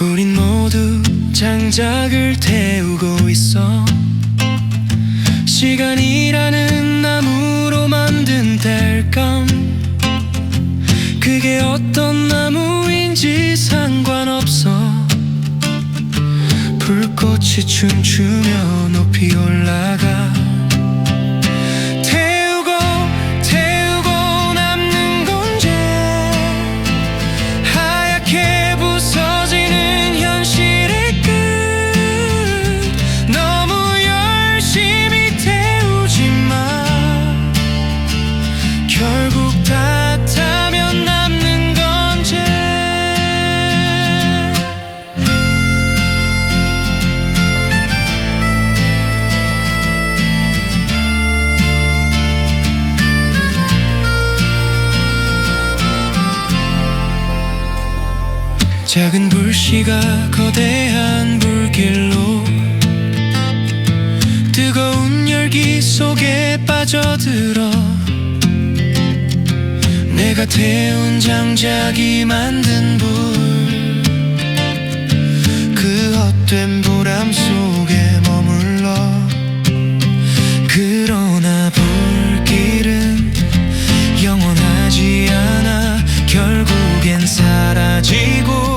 우린 모두 장작을 태우고 있어. 시간이라는 나무로 만든 땔감, 그게 어떤 나무인지 상관없어. 불꽃이 춤추며 높이 올라가. 태우고 태우고 남는 건지 하얗게 부서지는 현실의 끝. 너무 열심히 태우지만 결국 다 타면 남는 건지. 작은 불씨가 거대한 불길로 뜨거운 열기 속에 빠져들어. 내가 태운 장작이 만든 불, 그 헛된 불암 속에 머물러. 그러나 불길은 영원하지 않아. 결국엔 사라지고